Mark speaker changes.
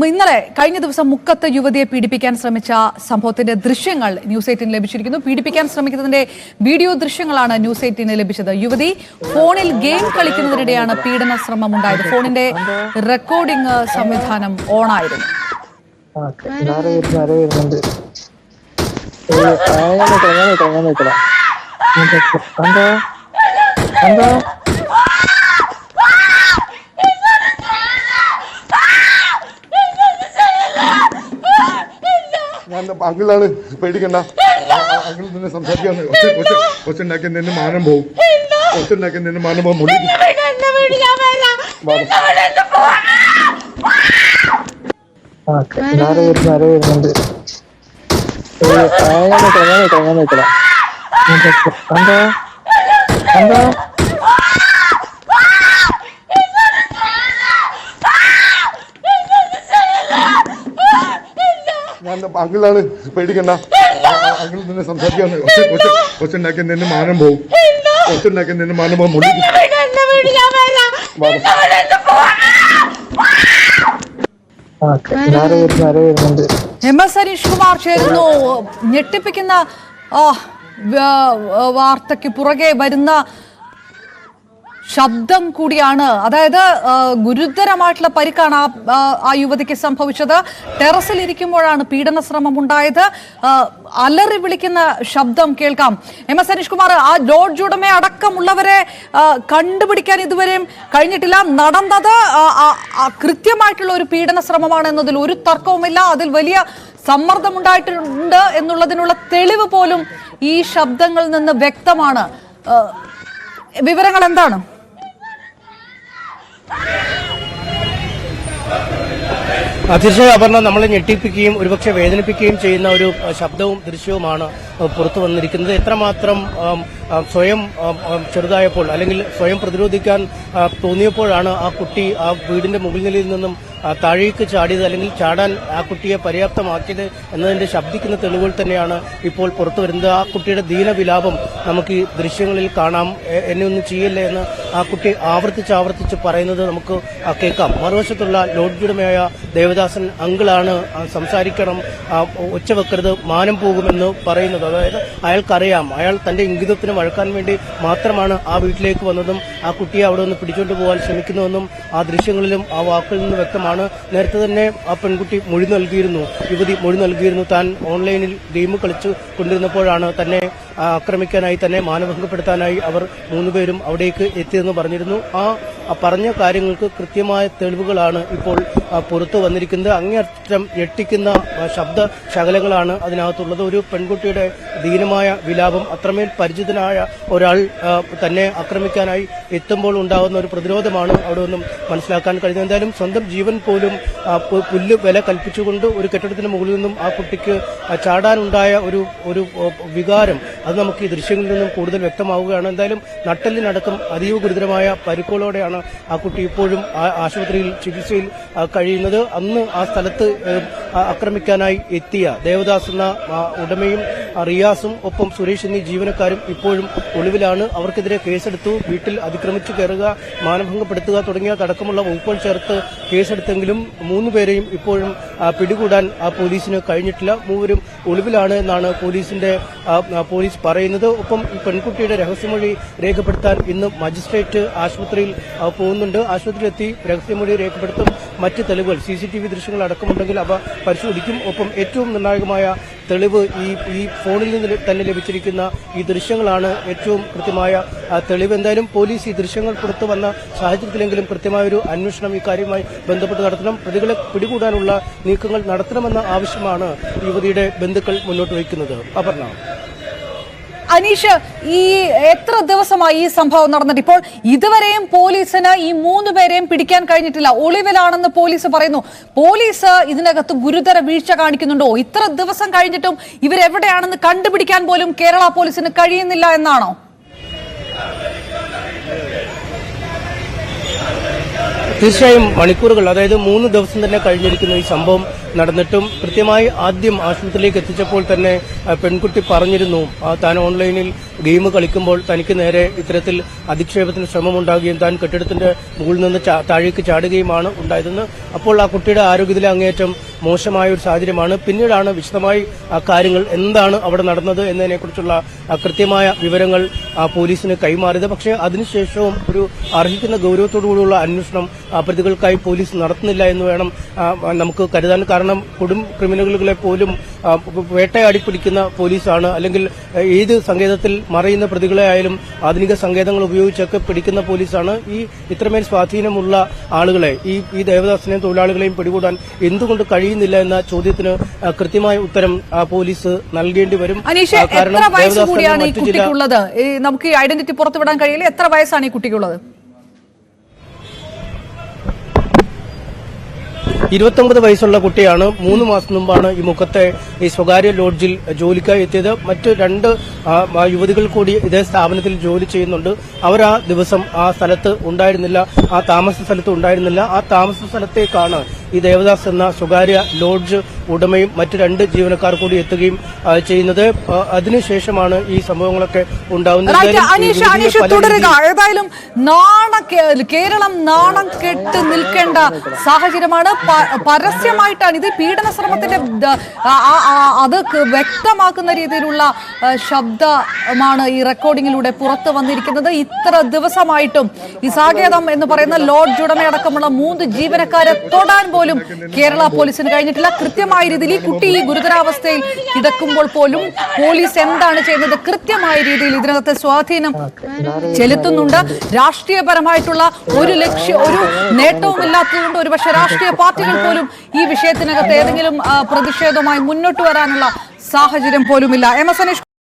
Speaker 1: ഇന്നലെ കഴിഞ്ഞ ദിവസം മുക്കത്ത് യുവതിയെ പീഡിപ്പിക്കാൻ ശ്രമിച്ച സംഭവത്തിന്റെ ദൃശ്യങ്ങൾ ന്യൂസ് 18 ലഭിച്ചിരിക്കുന്നു. പീഡിപ്പിക്കാൻ ശ്രമിക്കുന്നതിന്റെ വീഡിയോ ദൃശ്യങ്ങളാണ് ന്യൂസ് 18 ലഭിച്ചത്. യുവതി ഫോണിൽ ഗെയിം കളിക്കുന്നതിനിടെയാണ് പീഡന ശ്രമം ഉണ്ടായത്. ഫോണിന്റെ റെക്കോർഡിംഗ് സംവിധാനം ഓണായിരുന്നു.
Speaker 2: ഞാൻ അങ്കിളാണ്, പേടിക്കണ്ട. അങ്കിൾ നിന്നെ സംസാരിക്കാന്ന്. ഒച്ചുണ്ടാക്കി നിന്നെ മാനം പോകും. ഒച്ചുണ്ടാക്കി നിന്നെ മാനം പോകും. ഞാൻ അങ്കിളാണ്, പേടിക്കണ്ട. അങ്കിൾ നിന്നെ സംസാരിക്കാന്ന്. ഒച്ചുണ്ടാക്കി നിന്നെ മാനം പോകും. ഒച്ചുണ്ടാക്കി നിന്നെ മാനം പോകും.
Speaker 1: MS അനീഷ് കുമാർ ചേരുന്നു. ഞെട്ടിപ്പിക്കുന്ന വാർത്തയ്ക്ക് പുറകെ വരുന്ന ശബ്ദം കൂടിയാണ്. അതായത് ഗുരുതരമായിട്ടുള്ള പരിക്കാണ് ആ യുവതിക്ക് സംഭവിച്ചത്. ടെറസിൽ ഇരിക്കുമ്പോഴാണ് പീഡന ശ്രമം ഉണ്ടായത്. അലറി വിളിക്കുന്ന ശബ്ദം കേൾക്കാം. MS അനീഷ് കുമാർ, ആ ലോഡ്ജ് ഉടമ അടക്കമുള്ളവരെ കണ്ടുപിടിക്കാൻ ഇതുവരെയും കഴിഞ്ഞിട്ടില്ല. നടന്നത് കൃത്യമായിട്ടുള്ള ഒരു പീഡന ശ്രമമാണ് എന്നതിൽ ഒരു തർക്കവുമില്ല. അതിൽ വലിയ സമ്മർദ്ദമുണ്ടായിട്ടുണ്ട് എന്നുള്ളതിനുള്ള തെളിവ് പോലും ഈ ശബ്ദങ്ങളിൽ നിന്ന് വ്യക്തമാണ്. വിവരങ്ങൾ എന്താണ്?
Speaker 3: തീർച്ചയായും അപർണ, നമ്മളെ ഞെട്ടിപ്പിക്കുകയും ഒരുപക്ഷെ വേദനിപ്പിക്കുകയും ചെയ്യുന്ന ഒരു ശബ്ദവും ദൃശ്യവുമാണ് പുറത്തു വന്നിരിക്കുന്നത്. എത്രമാത്രം സ്വയം ചെറുതായപ്പോൾ അല്ലെങ്കിൽ സ്വയം പ്രതിരോധിക്കാൻ തോന്നിയപ്പോഴാണ് ആ കുട്ടി ആ വീടിന്റെ മുകളിൽ നിലയിൽ നിന്നും താഴേക്ക് ചാടിയത്, അല്ലെങ്കിൽ ചാടാൻ ആ കുട്ടിയെ പര്യാപ്തമാക്കിയത് എന്നതിന്റെ ശബ്ദിക്കുന്ന തെളിവുകൾ തന്നെയാണ് ഇപ്പോൾ പുറത്തു വരുന്നത്. ആ കുട്ടിയുടെ ദീനവിലാപം നമുക്ക് ഈ ദൃശ്യങ്ങളിൽ കാണാം. എന്നെ ഒന്നും ചെയ്യല്ലേ എന്ന് ആ കുട്ടി ആവർത്തിച്ച് പറയുന്നത് നമുക്ക് കേൾക്കാം. മറുവശത്തുള്ള ലോഡ്ജുടമയായ ദേവദാസൻ അങ്കിളാണ് സംസാരിക്കണം, ഒച്ച വെക്കരുത്, മാനം പോകുമെന്ന് പറയുന്നത്. അതായത് അയാൾക്കറിയാം, അയാൾ തന്റെ ഇംഗിതത്തിന് വഴക്കാൻ വേണ്ടി മാത്രമാണ് ആ വീട്ടിലേക്ക് വന്നതും ആ കുട്ടിയെ അവിടെ നിന്ന് പിടിച്ചുകൊണ്ട് പോകാൻ ശ്രമിക്കുന്നുവെന്നും ആ ദൃശ്യങ്ങളിലും ആ വാക്കുകളിൽ നിന്ന് വ്യക്തമാണ്. നേരത്തെ തന്നെ ആ പെൺകുട്ടി മൊഴി നൽകിയിരുന്നു, യുവതി മൊഴി നൽകിയിരുന്നു. താൻ ഓൺലൈനിൽ ഗെയിം കളിച്ചു കൊണ്ടിരുന്നപ്പോഴാണ് തന്നെ ആക്രമിക്കാനായി, തന്നെ മാനഭംഗപ്പെടുത്താനായി അവർ മൂന്നുപേരും അവിടേക്ക് എത്തിയെന്ന് പറഞ്ഞിരുന്നു. ആ പറഞ്ഞ കാര്യങ്ങൾക്ക് കൃത്യമായ തെളിവുകളാണ് ഇപ്പോൾ പുറത്തു വന്നിരിക്കുന്നത്. അങ്ങേയറ്റം ഞെട്ടിക്കുന്ന ശബ്ദ ശകലങ്ങളാണ് അതിനകത്തുള്ളത്. ഒരു പെൺകുട്ടിയുടെ ദീനമായ വിലാപം, അത്രമേൽ പരിചിതനായ ഒരാൾ തന്നെ ആക്രമിക്കാനായി എത്തുമ്പോൾ ഉണ്ടാകുന്ന ഒരു പ്രതിരോധമാണ് അവിടെ നിന്നും മനസ്സിലാക്കാൻ കഴിയുന്നത്. എന്തായാലും സ്വന്തം ജീവൻ പോലും പുല്ല് വില കൽപ്പിച്ചുകൊണ്ട് ഒരു കെട്ടിടത്തിന് മുകളിൽ നിന്നും ആ കുട്ടിക്ക് ചാടാനുണ്ടായ ഒരു വികാരം, അത് നമുക്ക് ഈ ദൃശ്യങ്ങളിൽ നിന്നും കൂടുതൽ വ്യക്തമാവുകയാണ്. എന്തായാലും നട്ടെല്ലിനടക്കം അതീവ ഗുരുതരമായ പരിക്കുകളോടെയാണ് ആ കുട്ടി ഇപ്പോഴും ആശുപത്രിയിൽ ചികിത്സയിൽ കഴിയുന്നത്. അന്ന് ആ സ്ഥലത്ത് ആക്രമിക്കാനായി എത്തിയ ദേവദാസ് എന്ന ഉടമയും റിയാസും ഒപ്പം സുരേഷ് എന്നീ ജീവനക്കാരും ഇപ്പോഴും ഒളിവിലാണ്. അവർക്കെതിരെ കേസെടുത്തു. വീട്ടിൽ അതിക്രമിച്ചു കയറുക, മാനഭംഗപ്പെടുത്തുക തുടങ്ങിയ അടക്കമുള്ള വകുപ്പുകൾ ചേർത്ത് കേസെടുത്തെങ്കിലും മൂന്നുപേരെയും ഇപ്പോഴും പിടികൂടാൻ പോലീസിന് കഴിഞ്ഞിട്ടില്ല. മൂവരും ഒളിവിലാണ് എന്നാണ് പോലീസ് പറയുന്നത്. ഒപ്പം പെൺകുട്ടിയുടെ രഹസ്യമൊഴി രേഖപ്പെടുത്താൻ ഇന്ന് മജിസ്ട്രേറ്റ് ആശുപത്രിയിൽ പോകുന്നുണ്ട്. ആശുപത്രിയിലെത്തി രഹസ്യമൊഴി രേഖപ്പെടുത്തും. മറ്റ് തെളിവുകൾ, CCTV ദൃശ്യങ്ങൾ അടക്കമുണ്ടെങ്കിൽ അവ പരിശോധിക്കും. ഒപ്പം ഏറ്റവും നിർണായകമായ തെളിവ് ഈ ഫോണിൽ നിന്ന് തന്നെ ലഭിച്ചിരിക്കുന്ന ഈ ദൃശ്യങ്ങളാണ് ഏറ്റവും കൃത്യമായ തെളിവ്. എന്തായാലും പോലീസ് ഈ ദൃശ്യങ്ങൾ പുറത്തു വന്ന സാഹചര്യത്തിലെങ്കിലും കൃത്യമായൊരു അന്വേഷണം ഇക്കാര്യവുമായി ബന്ധപ്പെട്ട് നടത്തണം. പ്രതികളെ പിടികൂടാനുള്ള നീക്കങ്ങൾ നടത്തണമെന്ന ആവശ്യമാണ് യുവതിയുടെ ബന്ധുക്കൾ മുന്നോട്ട് വയ്ക്കുന്നത്. അപർണ,
Speaker 1: അനീഷ്, ഈ എത്ര ദിവസമായി ഈ സംഭവം നടന്നിട്ട് ഇപ്പോൾ ഇതുവരെയും പോലീസിന് ഈ മൂന്നുപേരെയും പിടിക്കാൻ കഴിഞ്ഞിട്ടില്ല. ഒളിവിലാണെന്ന് പോലീസ് പറയുന്നു. പോലീസ് ഇതിനകത്ത് ഗുരുതര വീഴ്ച കാണിക്കുന്നുണ്ടോ? ഇത്ര ദിവസം കഴിഞ്ഞിട്ടും ഇവരെവിടെയാണെന്ന് കണ്ടുപിടിക്കാൻ പോലും കേരള പോലീസിന് കഴിയുന്നില്ല എന്നാണോ?
Speaker 3: തീർച്ചയായും മണിക്കൂറുകൾ, അതായത് 3 ദിവസം തന്നെ കഴിഞ്ഞിരിക്കുന്നു ഈ സംഭവം നടന്നിട്ടും കൃത്യമായി ആദ്യം ആശുപത്രിയിലേക്ക് എത്തിച്ചപ്പോൾ തന്നെ പെൺകുട്ടി പറഞ്ഞിരുന്നു താൻ ഓൺലൈനിൽ ഗെയിം കളിക്കുമ്പോൾ തനിക്ക് നേരെ ഇത്തരത്തിൽ അധിക്ഷേപത്തിന് ശ്രമമുണ്ടാകുകയും താൻ കെട്ടിടത്തിന്റെ മുകളിൽ നിന്ന് താഴേക്ക് ചാടുകയുമാണ് ഉണ്ടായതെന്ന്. അപ്പോൾ ആ കുട്ടിയുടെ ആരോഗ്യത്തിലെ അങ്ങേയറ്റം മോശമായ ഒരു സാഹചര്യമാണ്. പിന്നീടാണ് വിശദമായി കാര്യങ്ങൾ എന്താണ് അവിടെ നടന്നത് എന്നതിനെക്കുറിച്ചുള്ള കൃത്യമായ വിവരങ്ങൾ പോലീസിന് കൈമാറിയത്. പക്ഷേ അതിനുശേഷവും ഒരു അർഹിക്കുന്ന ഗൗരവത്തോടുകൂടിയുള്ള അന്വേഷണം പ്രതികൾക്കായി പോലീസ് നടത്തുന്നില്ല എന്ന് വേണം നമുക്ക് കരുതാൻ. കാരണം കൊടും ക്രിമിനലുകളെ പോലും വേട്ടയാടി പിടിക്കുന്ന പോലീസാണ്, അല്ലെങ്കിൽ ഏത് സങ്കേതത്തിൽ മറയുന്ന പ്രതികളെ ആയാലും ആധുനിക സങ്കേതങ്ങൾ ഉപയോഗിച്ചൊക്കെ പിടിക്കുന്ന പോലീസാണ്. ഈ ഇത്രമേൽ സ്വാധീനമുള്ള ആളുകളെ ഈ ദേവദാസിനെയും തൊഴിലാളികളെയും പിടികൂടാൻ എന്തുകൊണ്ട് കഴിയുന്നില്ല എന്ന ചോദ്യത്തിന് കൃത്യമായ ഉത്തരം പോലീസ് നൽകേണ്ടി വരും.
Speaker 1: കാരണം നമുക്ക് ഈ ഐഡന്റിറ്റി പുറത്തുവിടാൻ കഴിയില്ല. എത്ര വയസ്സാണ് ഈ കുട്ടിക്കുള്ളത്?
Speaker 3: 29 വയസ്സുള്ള കുട്ടിയാണ്. 3 മാസം മുമ്പാണ് ഈ മുഖത്തെ ഈ സ്വകാര്യ ലോഡ്ജിൽ ജോലിക്കായി എത്തിയത്. മറ്റ് 2 യുവതികൾ കൂടി ഇതേ സ്ഥാപനത്തിൽ ജോലി ചെയ്യുന്നുണ്ട്. അവർ ആ ദിവസം ആ സ്ഥലത്ത് ഉണ്ടായിരുന്നില്ല, ആ താമസ സ്ഥലത്ത് ഉണ്ടായിരുന്നില്ല. ആ താമസ സ്ഥലത്തേക്കാണ് ഈ ദേവദാസ് എന്ന സ്വകാര്യ ലോഡ്ജ് ഉടമയും മറ്റ് 2 ജീവനക്കാർ കൂടി എത്തുകയും ചെയ്യുന്നത്. അതിനുശേഷമാണ് ഈ സംഭവങ്ങളൊക്കെ ഉണ്ടാവുന്നത്.
Speaker 1: ഏതായാലും കേരളം നാണം കെട്ട് നിൽക്കേണ്ട സാഹചര്യമാണ്. പരസ്യമായിട്ടാണ് ഇത് പീഡന ശ്രമത്തിന്റെ അത് വ്യക്തമാക്കുന്ന രീതിയിലുള്ള ശബ്ദമാണ് ഈ റെക്കോർഡിങ്ങിലൂടെ പുറത്തു വന്നിരിക്കുന്നത്. ഇത്ര ദിവസമായിട്ടും ഈ സാകേതം എന്ന് പറയുന്ന ലോഡ്ജ് ഉടമയടക്കമുള്ള 3 ജീവനക്കാരെ തൊടാൻ പോലും കേരള പോലീസിന് കഴിഞ്ഞിട്ടില്ല. കൃത്യമായ രീതിയിൽ ഈ കുട്ടി ഈ ഗുരുതരാവസ്ഥയിൽ കിടക്കുമ്പോൾ പോലും പോലീസ് എന്താണ് ചെയ്യുന്നത്? കൃത്യമായ രീതിയിൽ ഇതിനകത്ത് സ്വാധീനം ചെലുത്തുന്നുണ്ട്. രാഷ്ട്രീയപരമായിട്ടുള്ള ഒരു നേട്ടവും ഇല്ലാത്തതുകൊണ്ട് ഒരുപക്ഷെ രാഷ്ട്രീയ പാർട്ടികൾ പോലും ഈ വിഷയത്തിനകത്ത് ഏതെങ്കിലും പ്രതിഷേധവുമായി മുന്നോട്ട് വരാനുള്ള സാഹചര്യം പോലുമില്ല. M S Aneesh